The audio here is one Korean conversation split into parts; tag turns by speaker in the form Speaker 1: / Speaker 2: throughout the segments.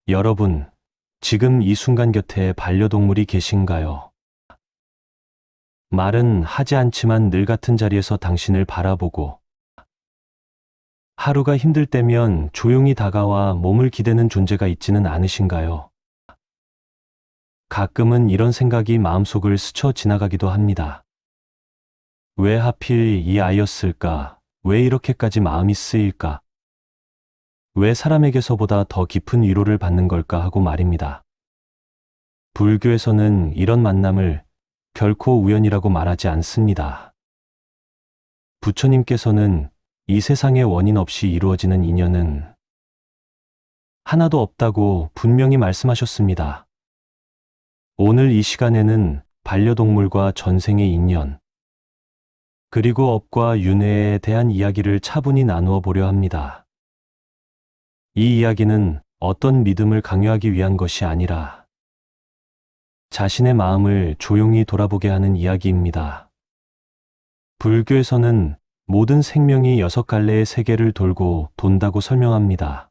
Speaker 1: 여러분, 지금 이 순간 곁에 반려동물이 계신가요? 말은 하지 않지만 늘 같은 자리에서 당신을 바라보고 하루가 힘들 때면 조용히 다가와 몸을 기대는 존재가 있지는 않으신가요? 가끔은 이런 생각이 마음속을 스쳐 지나가기도 합니다. 왜 하필 이 아이였을까? 왜 이렇게까지 마음이 쓰일까? 왜 사람에게서보다 더 깊은 위로를 받는 걸까 하고 말입니다. 불교에서는 이런 만남을 결코 우연이라고 말하지 않습니다. 부처님께서는 이 세상에 원인 없이 이루어지는 인연은 하나도 없다고 분명히 말씀하셨습니다. 오늘 이 시간에는 반려동물과 전생의 인연, 그리고 업과 윤회에 대한 이야기를 차분히 나누어 보려 합니다. 이 이야기는 어떤 믿음을 강요하기 위한 것이 아니라 자신의 마음을 조용히 돌아보게 하는 이야기입니다. 불교에서는 모든 생명이 6갈래의 세계를 돌고 돈다고 설명합니다.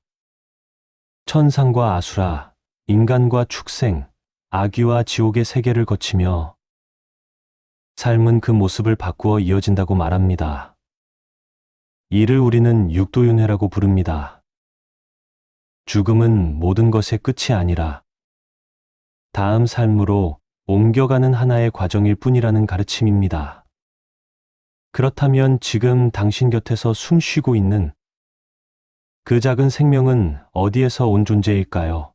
Speaker 1: 천상과 아수라, 인간과 축생, 아귀와 지옥의 세계를 거치며 삶은 그 모습을 바꾸어 이어진다고 말합니다. 이를 우리는 육도윤회라고 부릅니다. 죽음은 모든 것의 끝이 아니라 다음 삶으로 옮겨가는 하나의 과정일 뿐이라는 가르침입니다. 그렇다면 지금 당신 곁에서 숨 쉬고 있는 그 작은 생명은 어디에서 온 존재일까요?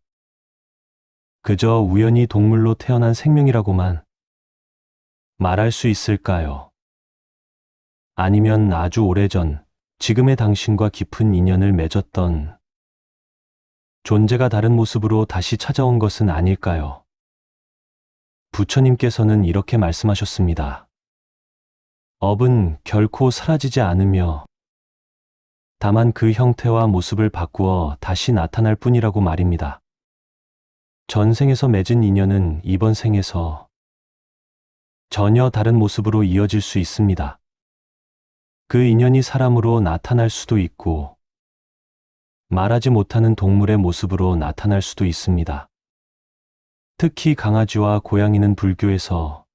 Speaker 1: 그저 우연히 동물로 태어난 생명이라고만 말할 수 있을까요? 아니면 아주 오래전 지금의 당신과 깊은 인연을 맺었던 존재가 다른 모습으로 다시 찾아온 것은 아닐까요? 부처님께서는 이렇게 말씀하셨습니다. 업은 결코 사라지지 않으며 다만 그 형태와 모습을 바꾸어 다시 나타날 뿐이라고 말입니다. 전생에서 맺은 인연은 이번 생에서 전혀 다른 모습으로 이어질 수 있습니다. 그 인연이 사람으로 나타날 수도 있고 말하지 못하는 동물의 모습으로 나타날 수도 있습니다. 특히 강아지와 고양이는 불교에서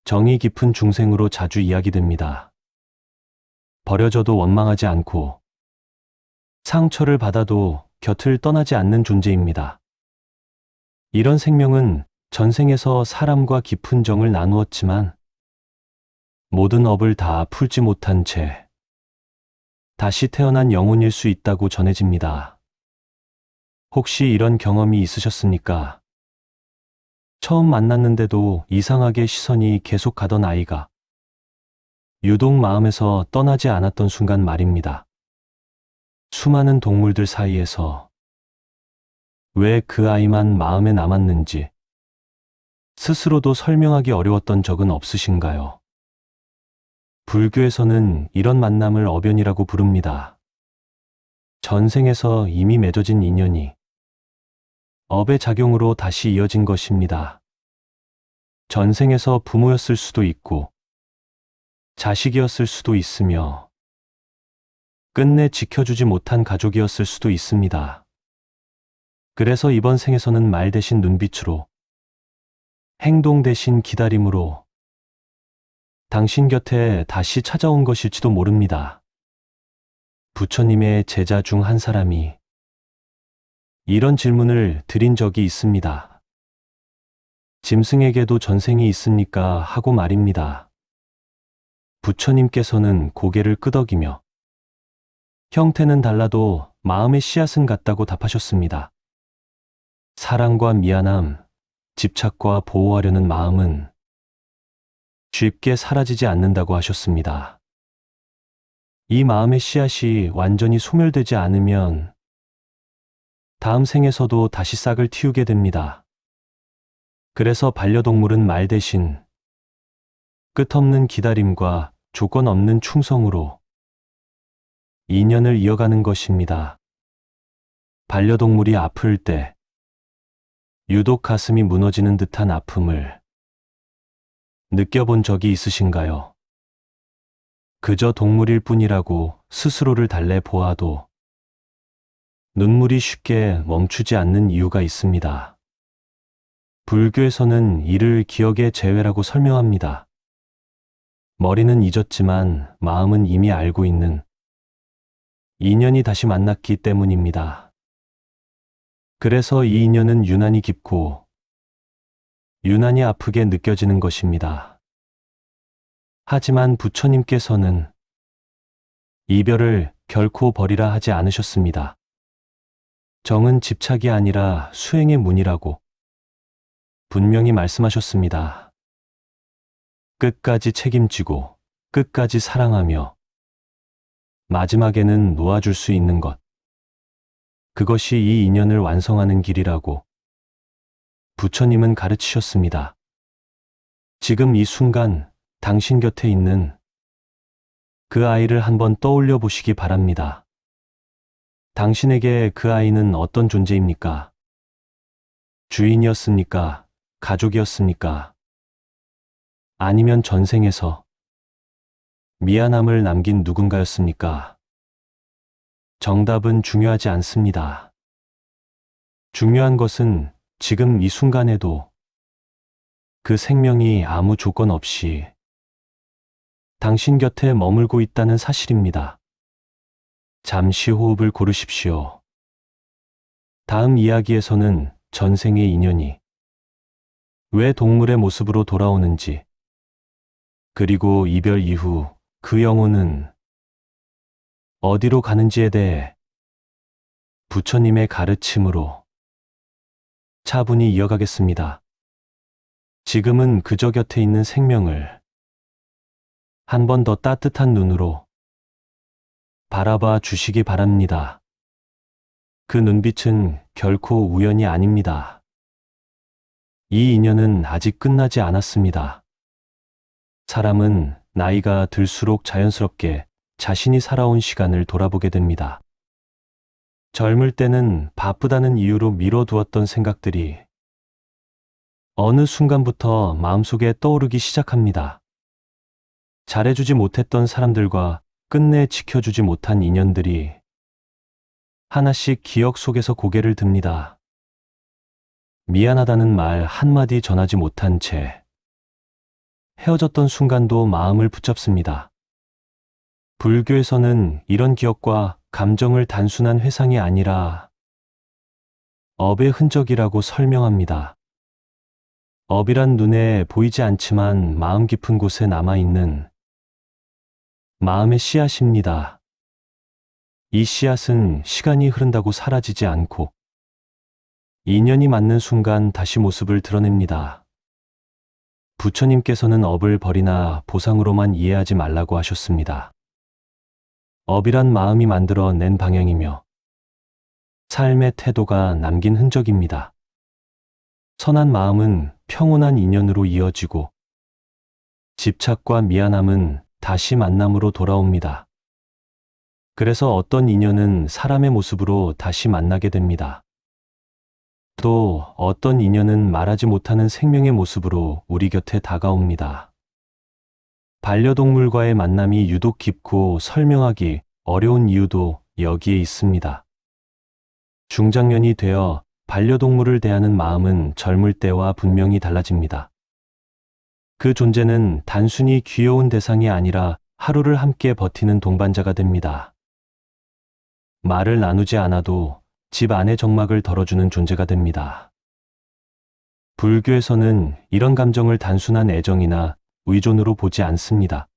Speaker 1: 정이 깊은 중생으로 자주 이야기됩니다. 버려져도 원망하지 않고 상처를 받아도 곁을 떠나지 않는 존재입니다. 이런 생명은 전생에서 사람과 깊은 정을 나누었지만 모든 업을 다 풀지 못한 채 다시 태어난 영혼일 수 있다고 전해집니다. 혹시 이런 경험이 있으셨습니까? 처음 만났는데도 이상하게 시선이 계속 가던 아이가 유독 마음에서 떠나지 않았던 순간 말입니다. 수많은 동물들 사이에서 왜 그 아이만 마음에 남았는지 스스로도 설명하기 어려웠던 적은 없으신가요? 불교에서는 이런 만남을 업연이라고 부릅니다. 전생에서 이미 맺어진 인연이 업의 작용으로 다시 이어진 것입니다. 전생에서 부모였을 수도 있고 자식이었을 수도 있으며 끝내 지켜주지 못한 가족이었을 수도 있습니다. 그래서 이번 생에서는 말 대신 눈빛으로, 행동 대신 기다림으로 당신 곁에 다시 찾아온 것일지도 모릅니다. 부처님의 제자 중 한 사람이 이런 질문을 드린 적이 있습니다. 짐승에게도 전생이 있습니까? 하고 말입니다. 부처님께서는 고개를 끄덕이며 형태는 달라도 마음의 씨앗은 같다고 답하셨습니다. 사랑과 미안함, 집착과 보호하려는 마음은 쉽게 사라지지 않는다고 하셨습니다. 이 마음의 씨앗이 완전히 소멸되지 않으면 다음 생에서도 다시 싹을 틔우게 됩니다. 그래서 반려동물은 말 대신 끝없는 기다림과 조건 없는 충성으로 인연을 이어가는 것입니다. 반려동물이 아플 때 유독 가슴이 무너지는 듯한 아픔을 느껴본 적이 있으신가요? 그저 동물일 뿐이라고 스스로를 달래 보아도 눈물이 쉽게 멈추지 않는 이유가 있습니다. 불교에서는 이를 기억의 재회라고 설명합니다. 머리는 잊었지만 마음은 이미 알고 있는 인연이 다시 만났기 때문입니다. 그래서 이 인연은 유난히 깊고 유난히 아프게 느껴지는 것입니다. 하지만 부처님께서는 이별을 결코 버리라 하지 않으셨습니다. 정은 집착이 아니라 수행의 문이라고 분명히 말씀하셨습니다. 끝까지 책임지고 끝까지 사랑하며 마지막에는 놓아줄 수 있는 것. 그것이 이 인연을 완성하는 길이라고 부처님은 가르치셨습니다. 지금 이 순간 당신 곁에 있는 그 아이를 한번 떠올려 보시기 바랍니다. 당신에게 그 아이는 어떤 존재입니까? 주인이었습니까? 가족이었습니까? 아니면 전생에서 미안함을 남긴 누군가였습니까? 정답은 중요하지 않습니다. 중요한 것은 지금 이 순간에도 그 생명이 아무 조건 없이 당신 곁에 머물고 있다는 사실입니다. 잠시 호흡을 고르십시오. 다음 이야기에서는 전생의 인연이 왜 동물의 모습으로 돌아오는지, 그리고 이별 이후 그 영혼은 어디로 가는지에 대해 부처님의 가르침으로 차분히 이어가겠습니다. 지금은 그저 곁에 있는 생명을 한 번 더 따뜻한 눈으로 바라봐 주시기 바랍니다. 그 눈빛은 결코 우연이 아닙니다. 이 인연은 아직 끝나지 않았습니다. 사람은 나이가 들수록 자연스럽게 자신이 살아온 시간을 돌아보게 됩니다. 젊을 때는 바쁘다는 이유로 미뤄두었던 생각들이 어느 순간부터 마음속에 떠오르기 시작합니다. 잘해주지 못했던 사람들과 끝내 지켜주지 못한 인연들이 하나씩 기억 속에서 고개를 듭니다. 미안하다는 말 한마디 전하지 못한 채 헤어졌던 순간도 마음을 붙잡습니다. 불교에서는 이런 기억과 감정을 단순한 회상이 아니라 업의 흔적이라고 설명합니다. 업이란 눈에 보이지 않지만 마음 깊은 곳에 남아있는 마음의 씨앗입니다. 이 씨앗은 시간이 흐른다고 사라지지 않고 인연이 맞는 순간 다시 모습을 드러냅니다. 부처님께서는 업을 벌이나 보상으로만 이해하지 말라고 하셨습니다. 업이란 마음이 만들어 낸 방향이며 삶의 태도가 남긴 흔적입니다. 선한 마음은 평온한 인연으로 이어지고 집착과 미안함은 다시 만남으로 돌아옵니다. 그래서 어떤 인연은 사람의 모습으로 다시 만나게 됩니다. 또 어떤 인연은 말하지 못하는 생명의 모습으로 우리 곁에 다가옵니다. 반려동물과의 만남이 유독 깊고 설명하기 어려운 이유도 여기에 있습니다. 중장년이 되어 반려동물을 대하는 마음은 젊을 때와 분명히 달라집니다. 그 존재는 단순히 귀여운 대상이 아니라 하루를 함께 버티는 동반자가 됩니다. 말을 나누지 않아도 집 안의 정막을 덜어주는 존재가 됩니다. 불교에서는 이런 감정을 단순한 애정이나 의존으로 보지 않습니다.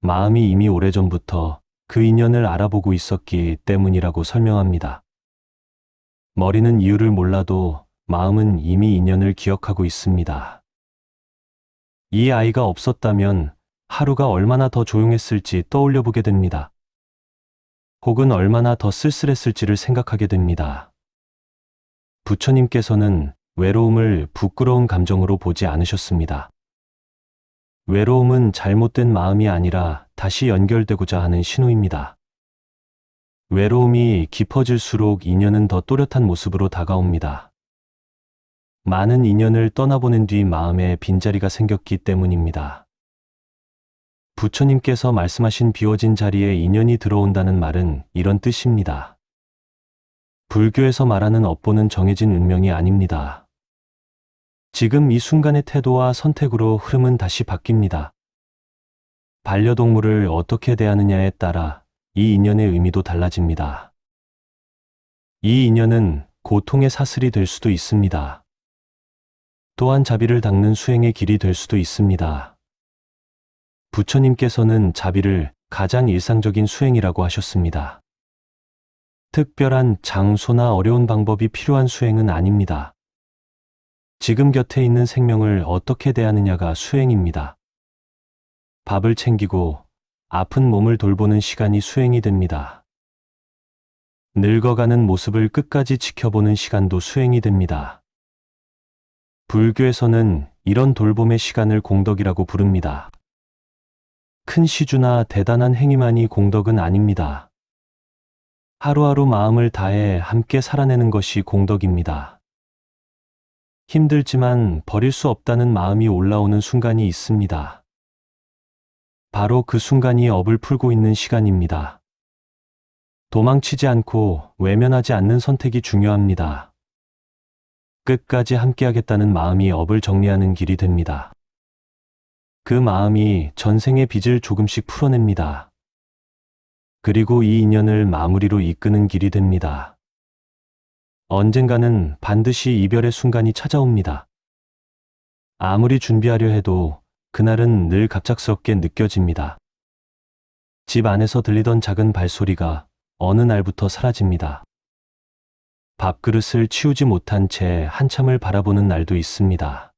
Speaker 1: 마음이 이미 오래전부터 그 인연을 알아보고 있었기 때문이라고 설명합니다. 머리는 이유를 몰라도 마음은 이미 인연을 기억하고 있습니다. 이 아이가 없었다면 하루가 얼마나 더 조용했을지 떠올려 보게 됩니다. 혹은 얼마나 더 쓸쓸했을지를 생각하게 됩니다. 부처님께서는 외로움을 부끄러운 감정으로 보지 않으셨습니다. 외로움은 잘못된 마음이 아니라 다시 연결되고자 하는 신호입니다. 외로움이 깊어질수록 인연은 더 또렷한 모습으로 다가옵니다. 많은 인연을 떠나보낸 뒤 마음에 빈자리가 생겼기 때문입니다. 부처님께서 말씀하신 비워진 자리에 인연이 들어온다는 말은 이런 뜻입니다. 불교에서 말하는 업보는 정해진 운명이 아닙니다. 지금 이 순간의 태도와 선택으로 흐름은 다시 바뀝니다. 반려동물을 어떻게 대하느냐에 따라 이 인연의 의미도 달라집니다. 이 인연은 고통의 사슬이 될 수도 있습니다. 또한 자비를 닦는 수행의 길이 될 수도 있습니다. 부처님께서는 자비를 가장 일상적인 수행이라고 하셨습니다. 특별한 장소나 어려운 방법이 필요한 수행은 아닙니다. 지금 곁에 있는 생명을 어떻게 대하느냐가 수행입니다. 밥을 챙기고 아픈 몸을 돌보는 시간이 수행이 됩니다. 늙어가는 모습을 끝까지 지켜보는 시간도 수행이 됩니다. 불교에서는 이런 돌봄의 시간을 공덕이라고 부릅니다. 큰 시주나 대단한 행위만이 공덕은 아닙니다. 하루하루 마음을 다해 함께 살아내는 것이 공덕입니다. 힘들지만 버릴 수 없다는 마음이 올라오는 순간이 있습니다. 바로 그 순간이 업을 풀고 있는 시간입니다. 도망치지 않고 외면하지 않는 선택이 중요합니다. 끝까지 함께하겠다는 마음이 업을 정리하는 길이 됩니다. 그 마음이 전생의 빚을 조금씩 풀어냅니다. 그리고 이 인연을 마무리로 이끄는 길이 됩니다. 언젠가는 반드시 이별의 순간이 찾아옵니다. 아무리 준비하려 해도 그날은 늘 갑작스럽게 느껴집니다. 집 안에서 들리던 작은 발소리가 어느 날부터 사라집니다. 밥그릇을 치우지 못한 채 한참을 바라보는 날도 있습니다.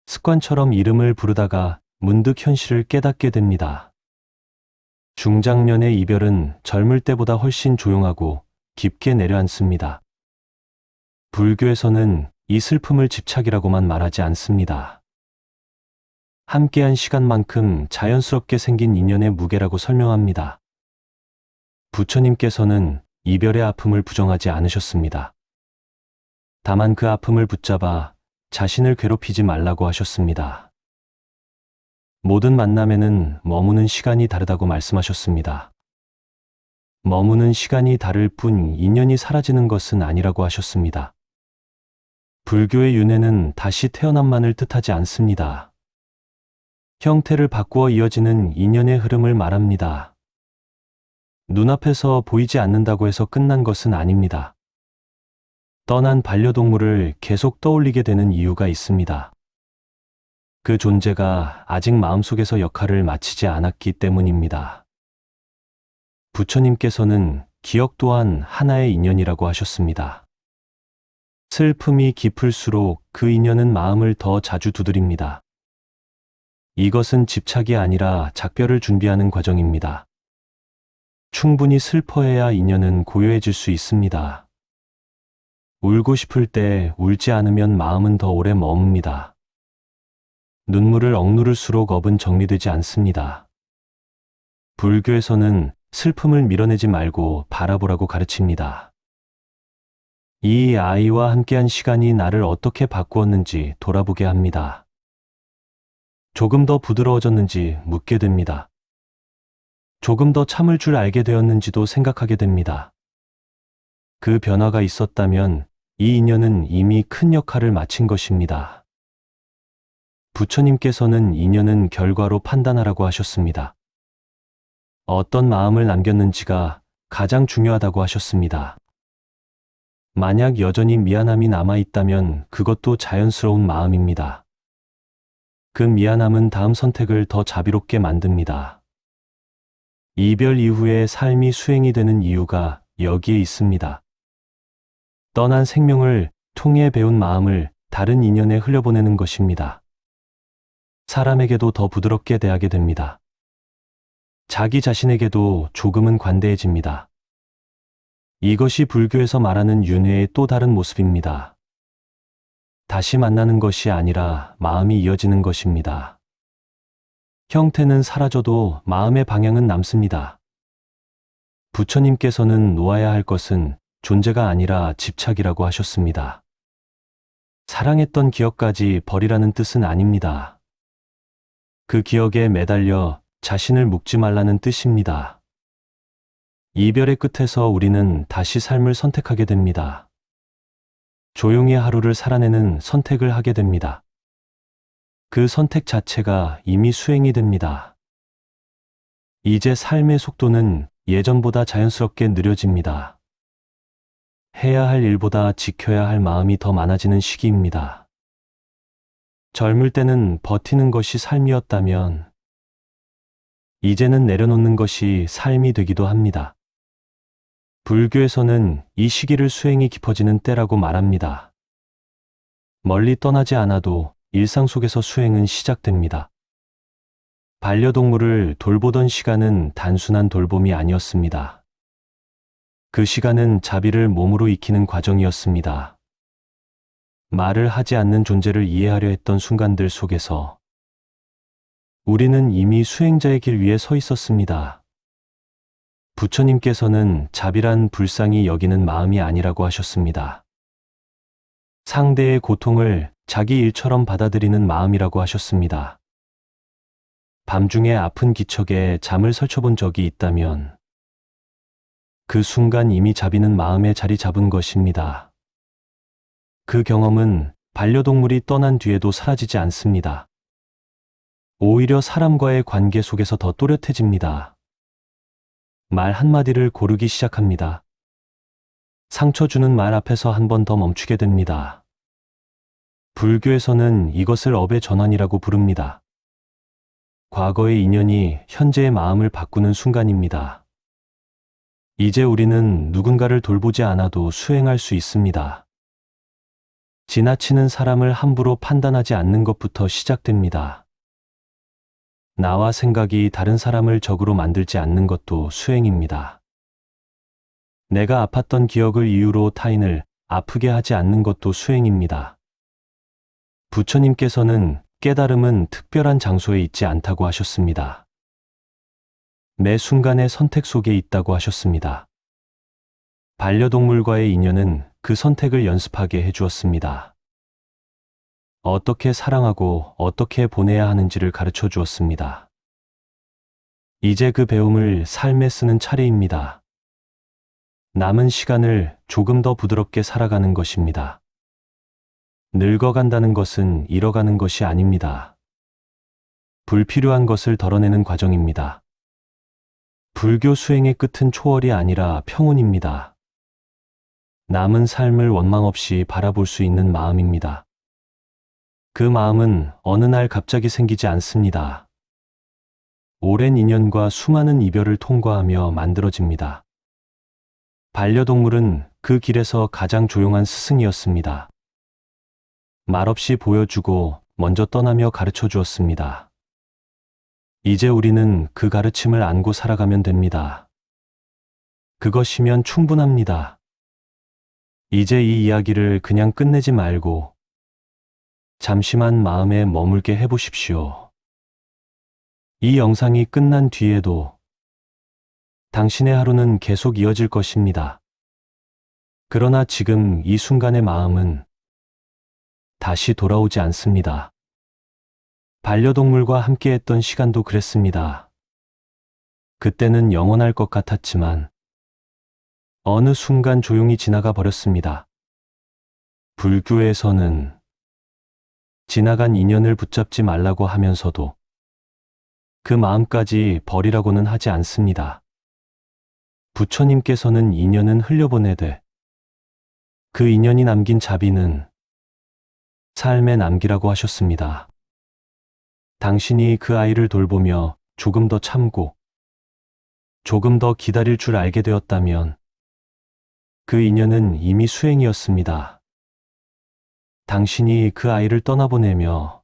Speaker 1: 습관처럼 이름을 부르다가 문득 현실을 깨닫게 됩니다. 중장년의 이별은 젊을 때보다 훨씬 조용하고 깊게 내려앉습니다. 불교에서는 이 슬픔을 집착이라고만 말하지 않습니다. 함께한 시간만큼 자연스럽게 생긴 인연의 무게라고 설명합니다. 부처님께서는 이별의 아픔을 부정하지 않으셨습니다. 다만 그 아픔을 붙잡아 자신을 괴롭히지 말라고 하셨습니다. 모든 만남에는 머무는 시간이 다르다고 말씀하셨습니다. 머무는 시간이 다를 뿐 인연이 사라지는 것은 아니라고 하셨습니다. 불교의 윤회는 다시 태어남만을 뜻하지 않습니다. 형태를 바꾸어 이어지는 인연의 흐름을 말합니다. 눈앞에서 보이지 않는다고 해서 끝난 것은 아닙니다. 떠난 반려동물을 계속 떠올리게 되는 이유가 있습니다. 그 존재가 아직 마음속에서 역할을 마치지 않았기 때문입니다. 부처님께서는 기억 또한 하나의 인연이라고 하셨습니다. 슬픔이 깊을수록 그 인연은 마음을 더 자주 두드립니다. 이것은 집착이 아니라 작별을 준비하는 과정입니다. 충분히 슬퍼해야 인연은 고요해질 수 있습니다. 울고 싶을 때 울지 않으면 마음은 더 오래 머뭅니다. 눈물을 억누를수록 업은 정리되지 않습니다. 불교에서는 슬픔을 밀어내지 말고 바라보라고 가르칩니다. 이 아이와 함께한 시간이 나를 어떻게 바꾸었는지 돌아보게 합니다. 조금 더 부드러워졌는지 묻게 됩니다. 조금 더 참을 줄 알게 되었는지도 생각하게 됩니다. 그 변화가 있었다면 이 인연은 이미 큰 역할을 마친 것입니다. 부처님께서는 인연은 결과로 판단하라고 하셨습니다. 어떤 마음을 남겼는지가 가장 중요하다고 하셨습니다. 만약 여전히 미안함이 남아있다면 그것도 자연스러운 마음입니다. 그 미안함은 다음 선택을 더 자비롭게 만듭니다. 이별 이후에 삶이 수행이 되는 이유가 여기에 있습니다. 떠난 생명을 통해 배운 마음을 다른 인연에 흘려보내는 것입니다. 사람에게도 더 부드럽게 대하게 됩니다. 자기 자신에게도 조금은 관대해집니다. 이것이 불교에서 말하는 윤회의 또 다른 모습입니다. 다시 만나는 것이 아니라 마음이 이어지는 것입니다. 형태는 사라져도 마음의 방향은 남습니다. 부처님께서는 놓아야 할 것은 존재가 아니라 집착이라고 하셨습니다. 사랑했던 기억까지 버리라는 뜻은 아닙니다. 그 기억에 매달려 자신을 묶지 말라는 뜻입니다. 이별의 끝에서 우리는 다시 삶을 선택하게 됩니다. 조용히 하루를 살아내는 선택을 하게 됩니다. 그 선택 자체가 이미 수행이 됩니다. 이제 삶의 속도는 예전보다 자연스럽게 느려집니다. 해야 할 일보다 지켜야 할 마음이 더 많아지는 시기입니다. 젊을 때는 버티는 것이 삶이었다면, 이제는 내려놓는 것이 삶이 되기도 합니다. 불교에서는 이 시기를 수행이 깊어지는 때라고 말합니다. 멀리 떠나지 않아도 일상 속에서 수행은 시작됩니다. 반려동물을 돌보던 시간은 단순한 돌봄이 아니었습니다. 그 시간은 자비를 몸으로 익히는 과정이었습니다. 말을 하지 않는 존재를 이해하려 했던 순간들 속에서 우리는 이미 수행자의 길 위에 서 있었습니다. 부처님께서는 자비란 불쌍히 여기는 마음이 아니라고 하셨습니다. 상대의 고통을 자기 일처럼 받아들이는 마음이라고 하셨습니다. 밤중에 아픈 기척에 잠을 설쳐본 적이 있다면 그 순간 이미 자비는 마음에 자리 잡은 것입니다. 그 경험은 반려동물이 떠난 뒤에도 사라지지 않습니다. 오히려 사람과의 관계 속에서 더 또렷해집니다. 말 한마디를 고르기 시작합니다. 상처 주는 말 앞에서 한 번 더 멈추게 됩니다. 불교에서는 이것을 업의 전환이라고 부릅니다. 과거의 인연이 현재의 마음을 바꾸는 순간입니다. 이제 우리는 누군가를 돌보지 않아도 수행할 수 있습니다. 지나치는 사람을 함부로 판단하지 않는 것부터 시작됩니다. 나와 생각이 다른 사람을 적으로 만들지 않는 것도 수행입니다. 내가 아팠던 기억을 이유로 타인을 아프게 하지 않는 것도 수행입니다. 부처님께서는 깨달음은 특별한 장소에 있지 않다고 하셨습니다. 매 순간의 선택 속에 있다고 하셨습니다. 반려동물과의 인연은 그 선택을 연습하게 해주었습니다. 어떻게 사랑하고 어떻게 보내야 하는지를 가르쳐 주었습니다. 이제 그 배움을 삶에 쓰는 차례입니다. 남은 시간을 조금 더 부드럽게 살아가는 것입니다. 늙어간다는 것은 잃어가는 것이 아닙니다. 불필요한 것을 덜어내는 과정입니다. 불교 수행의 끝은 초월이 아니라 평온입니다. 남은 삶을 원망 없이 바라볼 수 있는 마음입니다. 그 마음은 어느 날 갑자기 생기지 않습니다. 오랜 인연과 수많은 이별을 통과하며 만들어집니다. 반려동물은 그 길에서 가장 조용한 스승이었습니다. 말없이 보여주고 먼저 떠나며 가르쳐 주었습니다. 이제 우리는 그 가르침을 안고 살아가면 됩니다. 그것이면 충분합니다. 이제 이 이야기를 그냥 끝내지 말고 잠시만 마음에 머물게 해보십시오. 이 영상이 끝난 뒤에도 당신의 하루는 계속 이어질 것입니다. 그러나 지금 이 순간의 마음은 다시 돌아오지 않습니다. 반려동물과 함께했던 시간도 그랬습니다. 그때는 영원할 것 같았지만 어느 순간 조용히 지나가 버렸습니다. 불교에서는 지나간 인연을 붙잡지 말라고 하면서도 그 마음까지 버리라고는 하지 않습니다. 부처님께서는 인연은 흘려보내되 그 인연이 남긴 자비는 삶에 남기라고 하셨습니다. 당신이 그 아이를 돌보며 조금 더 참고 조금 더 기다릴 줄 알게 되었다면 그 인연은 이미 수행이었습니다. 당신이 그 아이를 떠나보내며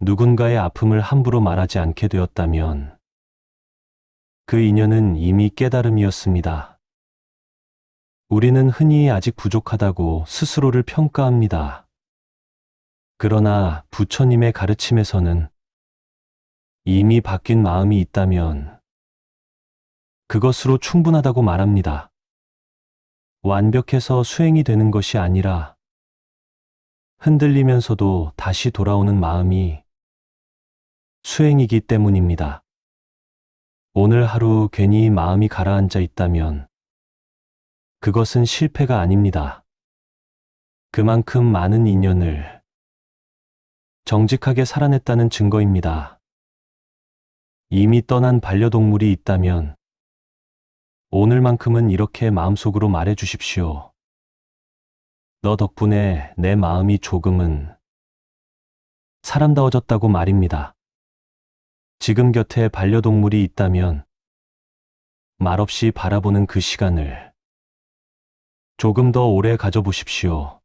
Speaker 1: 누군가의 아픔을 함부로 말하지 않게 되었다면 그 인연은 이미 깨달음이었습니다. 우리는 흔히 아직 부족하다고 스스로를 평가합니다. 그러나 부처님의 가르침에서는 이미 바뀐 마음이 있다면 그것으로 충분하다고 말합니다. 완벽해서 수행이 되는 것이 아니라 흔들리면서도 다시 돌아오는 마음이 수행이기 때문입니다. 오늘 하루 괜히 마음이 가라앉아 있다면 그것은 실패가 아닙니다. 그만큼 많은 인연을 정직하게 살아냈다는 증거입니다. 이미 떠난 반려동물이 있다면 오늘만큼은 이렇게 마음속으로 말해 주십시오. 너 덕분에 내 마음이 조금은 사람다워졌다고 말입니다. 지금 곁에 반려동물이 있다면 말없이 바라보는 그 시간을 조금 더 오래 가져보십시오.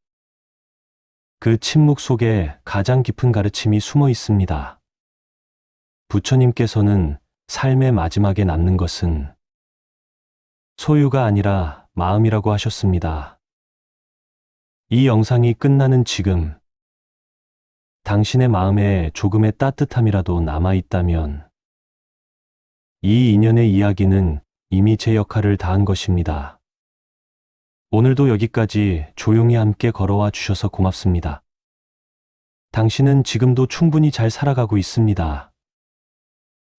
Speaker 1: 그 침묵 속에 가장 깊은 가르침이 숨어 있습니다. 부처님께서는 삶의 마지막에 남는 것은 소유가 아니라 마음이라고 하셨습니다. 이 영상이 끝나는 지금, 당신의 마음에 조금의 따뜻함이라도 남아있다면 이 인연의 이야기는 이미 제 역할을 다한 것입니다. 오늘도 여기까지 조용히 함께 걸어와 주셔서 고맙습니다. 당신은 지금도 충분히 잘 살아가고 있습니다.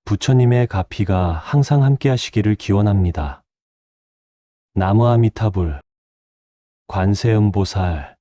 Speaker 1: 부처님의 가피가 항상 함께 하시기를 기원합니다. 나무 아미타불, 관세음보살.